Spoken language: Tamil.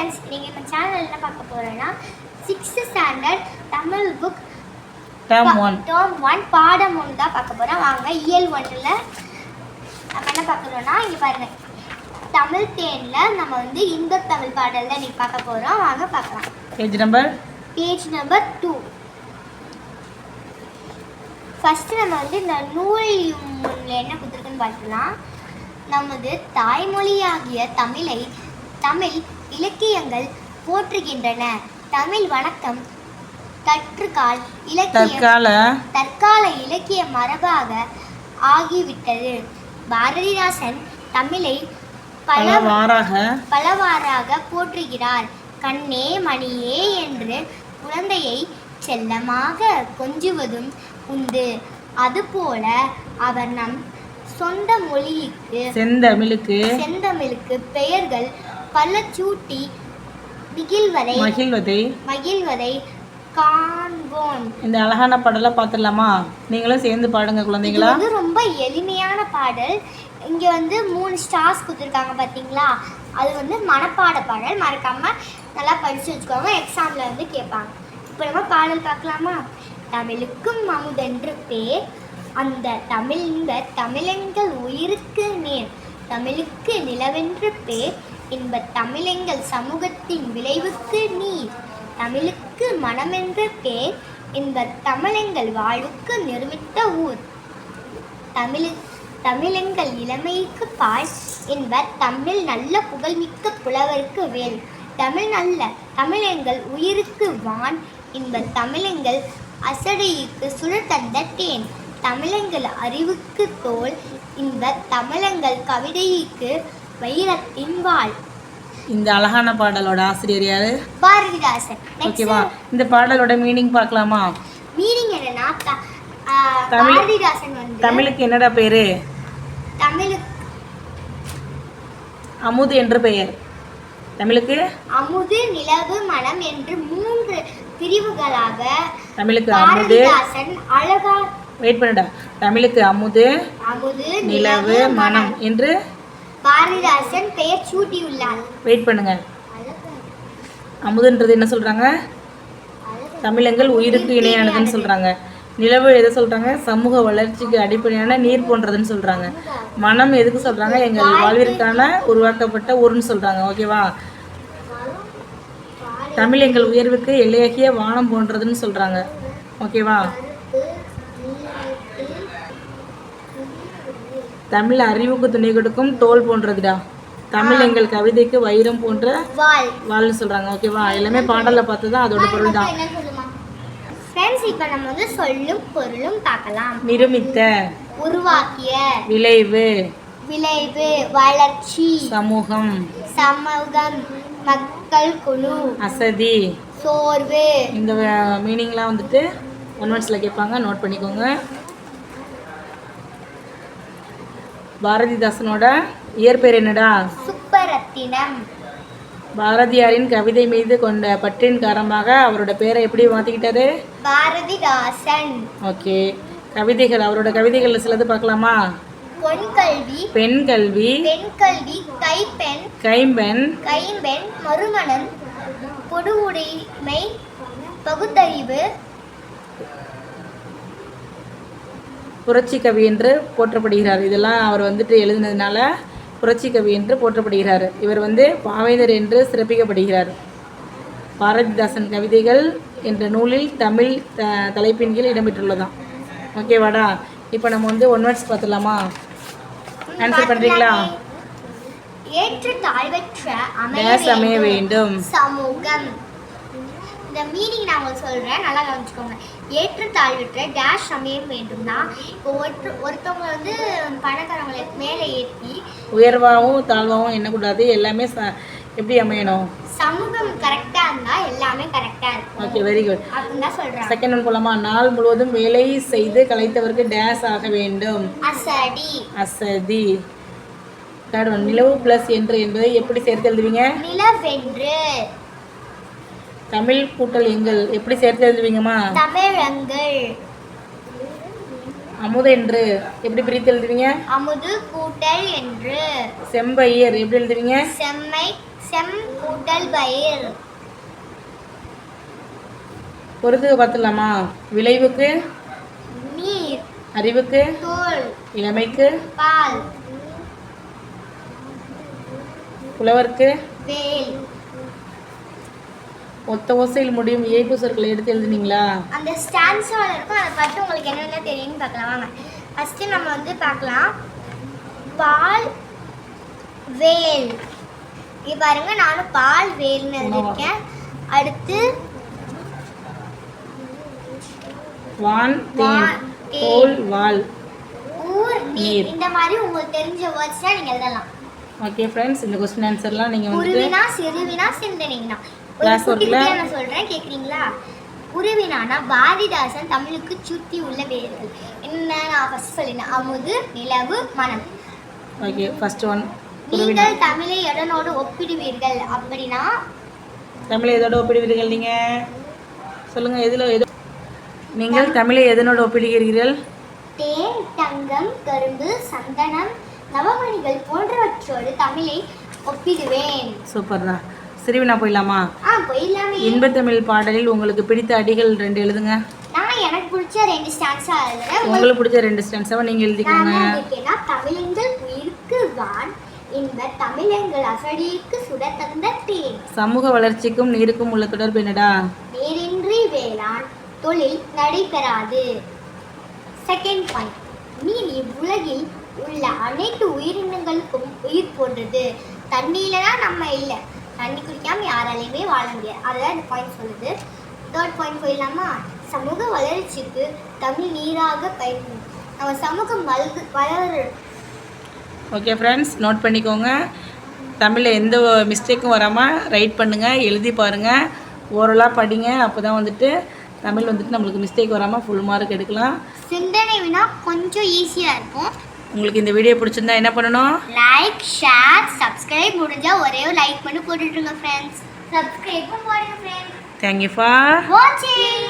ஃப்ரெண்ட்ஸ், நீங்கள் இந்த சேனல் என்ன பார்க்க போகிறோன்னா 6th standard Tamil book term 1 பாடம் 1 தான் பார்க்க போகிறோம். வாங்க, இயல் 1ல் நம்ம என்ன பார்க்குறோன்னா, இங்கே பாருங்கள், தமிழ் தேனில் நம்ம வந்து இந்த தமிழ் பாடல் தான் இன்றைக்கி பார்க்க போகிறோம். வாங்க பார்க்கலாம். Page number 2. ஃபஸ்ட்டு நம்ம வந்து இந்த நூல் என்ன கொடுத்துருக்குன்னு பார்க்கலாம். நமது தாய்மொழியாகிய தமிழ் இலக்கியங்கள் போற்றுகின்றன. தமிழ் வணக்கம் தற்கால இலக்கிய மரபாக ஆகிவிட்டது. பாரதிதாசன் தமிழை பலவாறாக போற்றுகிறார். கண்ணே மணியே என்று குழந்தையை செல்லமாக கொஞ்சுவதும் உண்டு. அதுபோல அவர் நம் சொந்த மொழிக்கு செந்தமிழுக்கு பெயர்கள் பல சூட்டி மகிழ்வதை காண்போம். இந்த அழகான பாடலை பார்த்துடலாமா? நீங்களும் சேர்ந்து பாடுங்க குழந்தைங்களா. இது ரொம்ப எளிமையான பாடல். இங்கே வந்து 3 ஸ்டார்ஸ் கொடுத்துருக்காங்க பார்த்தீங்களா? அது வந்து மனப்பாட பாடல். மறக்காம நல்லா படித்து வச்சுக்கோங்க, எக்ஸாமில் வந்து கேட்பாங்க. இப்போ நம்ம பாடல் பார்க்கலாமா? தமிழுக்கும் அமுதென்று பேர், அந்த தமிழெங்கள் உயிருக்கு நேர். தமிழுக்கு நிலவென்று பேர், இன்ப தமிழெங்கள் சமூகத்தின் விளைவுக்கு நீர். தமிழுக்கு மனமென்ற பேர், இன்ப தமிழெங்கள் வாழ்வுக்கு நிறுவித்த ஊர். தமிழெங்கள் இளமைக்கு பால், இன்ப தமிழ் நல்ல புகழ்மிக்க புலவருக்கு வேல். தமிழெங்கள் உயிருக்கு வான், இன்ப தமிழெங்கள் அசடைக்கு சுழல் தந்த தேன். தமிழெங்கள் அறிவுக்கு தோல், இந்த தமிழெங்கள் கவிதைக்கு வைரத்தின் வாழ். இந்த அழகான பாடலோட ஆசிரியர் யாரு? பாரதிதாசன். ஓகேவா? இந்த பாடலோட மீனிங் பார்க்கலாமா? மீனிங் என்னன்னா, பாரதிதாசன் வந்து தமிழுக்கு என்னடா பேரு? தமிழுக்கு அமுது என்று பெயர். தமிழுக்கு அமுது, நிலவு, மனம் என்று 3 பிரிவுகளாக தமிழுக்கு அமுது அழகா வெயிட் பண்ணுடா. தமிழுக்கு அமுது, நிலவு, மனம் என்று பாரதிதாசன் பெயர் சூட்டியுள்ளார். வெயிட் பண்ணுங்க. அமுதுன்றது என்ன சொல்றாங்க? தமிழெங்கள் உயிருக்கு இணையானதுன்னு சொல்றாங்க. நிலவு எதை சொல்றாங்க? சமூக வளர்ச்சிக்கு அடிப்படையான நீர் போன்றதுன்னு சொல்றாங்க. மனம் எதுக்கு சொல்றாங்க? எங்கள் வாழ்விற்கான உருவாக்கப்பட்ட ஊர்னு சொல்றாங்க. ஓகேவா? தமிழ் எங்கள் உயர்வுக்கு எல்லையாகிய வானம் போன்றதுன்னு சொல்றாங்க. ஓகேவா? தமிழ் அறிவுக்கு துணை கொடுக்கும் தோல் போன்றதுடா. தமிழ் எங்கள் கவிதைக்கு வைரம் போன்ற வாழ்னு சொல்றாங்க. ஓகேவா? எல்லாமே பாடல பார்த்து தான் அதோட பொருள் தான். ஃப்ரெண்ட்ஸ், இப்போ நம்ம வந்து சொல்லும் பொருளும் பார்க்கலாம். நிருமித்த, உருவாக்கிய, விளைவு, வளர்ச்சி, சமூகம், மக்கள் குழு, அசதி, சோர்வு. இந்த மீனிங்லாம் வந்துட்டு 1 வேர்ட்ஸ்ல கேட்பாங்க, நோட் பண்ணிக்கோங்க. பாரதிதாசனோட இயற்பெயர் என்னடா? சுப்பரத்தினம். பாரதியாரின் கவிதை மீது கொண்ட பற்றின் காரணமாக அவரோட பேரை எப்படி மாத்திக்கிட்டாரு? பாரதிதாசன். ஓகே. கவிதைகள், அவரோட கவிதைகள்ல சிலது பார்க்கலாமா? பெண் கல்வி, கைம்பெண், மறுமணம், பொது உடைமை, பகுத்தறிவு, புரட்சி கவி என்று போற்றப்படுகிறார். இதெல்லாம் அவர் வந்துட்டு எழுதினதுனால புரட்சி கவி என்று போற்றப்படுகிறார். இவர் வந்து பாவேந்தர் என்று சிறப்பிக்கப்படுகிறார். பாரதிதாசன் கவிதைகள் என்ற நூலில் தமிழ் தலைப்பின் கீழ் இடம்பெற்றுள்ளதான். ஓகேவாடா? இப்போ நம்ம வந்து 1 வேர்ட்ஸ் பார்த்துடலாமா? ஆன்சர் பண்ணுறீங்களா? ஏற்ற தாழ்வற்ற அமைய வேண்டும் சமூகம். இந்த மீனிங் நான் உங்களுக்கு சொல்கிறேன், நல்லா கவனிச்சுக்கோங்க. ஏற்ற தாழ்வற்ற டேஷ் அமைய வேண்டும்னா, இப்போ ஒருத்தவங்க வந்து பணக்காரங்களை மேலே ஏற்றி உயர்வாகவும் தாழ்வாகவும் எண்ணக்கூடாது. எல்லாமே எப்படி அமையணும்? சமூகம் கரெக்டாக இருந்தால் எல்லாமே கரெக்டாக இருக்கும். Okay, very good. அப்படின்னு தான் சொல்கிறேன். செகண்ட் ஒன் போலாமா? நாள் முழுவதும் வேலை செய்து கலைத்தவருக்கு டேஷ் ஆக வேண்டும். அசதி. தேர்ட் ஒன், நிலவு பிளஸ் என்று என்பதை எப்படி சேர்த்து எழுதுவீங்க? நிலவென்று. தமிழ் கூட்டல் எங்கள் எப்படி சேர்த்து எழுதுவீங்கம்மா? தமிழங்கள். அமுது என்று எப்படி பிரித்து எழுதுவீங்க? அமுது கூட்டல் என்று. செம்பயிர் எப்படி எழுதுவீங்க? செம்முடல் பயிர். பொறுத்துக்கு பார்த்துடலாமா? விளைவுக்கு நீர். அறிவுக்கு தோல். இளமைக்கு பால். புலவர்க்கு வேல். ஒத்த ஓசையில் முடியும் ஏய்ப்பு சொற்களை எடுத்து எழுதுனீங்களா? அந்த ஸ்டான்ஸோட இருக்கும், அதை பார்த்து உங்களுக்கு என்னென்ன தெரியும்னு பார்க்கலாம் வாங்க. ஃபஸ்ட்டு நம்ம வந்து பார்க்கலாம். பால் வேல். இங்கே பாருங்க, நானும் பால் வேல்னு எழுதியிருக்கேன். அடுத்து வான் தேன் வான், தேன். தோல் வால் ஊர் நீர். நீர். இந்த மாதிரி உங்களுக்கு தெரிஞ்ச வேர்ட்ஸ் தான் நீங்கள் எழுதலாம். ஓகே ஃப்ரெண்ட்ஸ், இந்த கொஸ்டின் ஆன்சர்லாம் நீங்கள் வந்துட்டு குருவினா சிறுவினா சிந்தனைனா ஒரு Class குட்டி workல- குட்டியா நான் சொல்றேன், கேக்குறீங்களா? குருவினானா பாரதிதாசன் தமிழுக்கு சுற்றி உள்ள வேர்கள் என்ன. நான் ஃபர்ஸ்ட் சொல்லினேன், அமுது, நிலவு, மனம். Okay first one. நீங்கள் தமிழை எதனோடு ஒப்பிடுவீர்கள் அப்படின்னா தமிழை எதோட ஒப்பிடுவீர்கள் நீங்கள் சொல்லுங்கள். எதில் எதோ நீங்கள் தமிழை எதனோடு ஒப்பிடுகிறீர்கள்? தேன், தங்கம், கரும்பு, சந்தனம், நவமணிகள் போன்றவற்றோடு தமிழை ஒப்பிடுவேன். சூப்பர் தான். சிறுவினா போயிடலாமா? போயிடலாமே. இன்பத்தமிழ் பாடலில் உங்களுக்கு பிடித்த அடிகள் 2 எழுதுங்க. நான் எனக்கு பிடிச்ச 2 ஸ்டான்ஸா எழுதுறேன். உங்களுக்கு பிடிச்ச 2 ஸ்டான்ஸாவை நீங்கள் எழுதிக்கோங்க. தமிழெங்கள் உயிருக்கு வான், இன்ப தமிழெங்கள் அசடிக்கு சுட தந்த தேன். சமூக வளர்ச்சிக்கும் நீருக்கும் உள்ள தொடர்பு என்னடா? நீரின்றி வேளாண் தொழில் நடைபெறாது. செகண்ட் பாயிண்ட், நீர் இவ்வுலகில் உள்ள அனைத்து உயிரினங்களுக்கும் உயிர் போன்றது. தண்ணியில தான் நம்ம இல்லை, தண்ணி குடிக்காம யாராலையுமே வாழ முடியாது. அதெல்லாம் இந்த பாயிண்ட் சொல்லுது. தேர்ட் பாயிண்ட் போயிடலாமா? சமூக வளர்ச்சிக்கு தமிழ் நீராக பயன்படும். நம்ம சமூகம் வளர. ஓகே ஃப்ரெண்ட்ஸ், நோட் பண்ணிக்கோங்க. தமிழில் எந்த மிஸ்டேக்கும் வராமல் ரைட் பண்ணுங்கள், எழுதி பாருங்கள், ஓரலாக படிங்க. அப்போ தான் வந்துட்டு தமிழ் வந்துட்டு நம்மளுக்கு மிஸ்டேக் வராமல் ஃபுல் மார்க் எடுக்கலாம். சிந்தனை வினா கொஞ்சம் ஈஸியாக இருக்கும். உங்களுக்கு இந்த வீடியோ பிடிச்சிருந்தா என்ன பண்ணணும்? Like, share, subscribe. முடிஞ்சால் ஒரே ஒரு லைக் பண்ணி போட்டுட்ருங்க ஃப்ரெண்ட்ஸ். சப்ஸ்கிரைப்பும் போடுங்க ஃப்ரெண்ட்ஸ். தேங்க்யூ ஃபார் வாட்சிங்.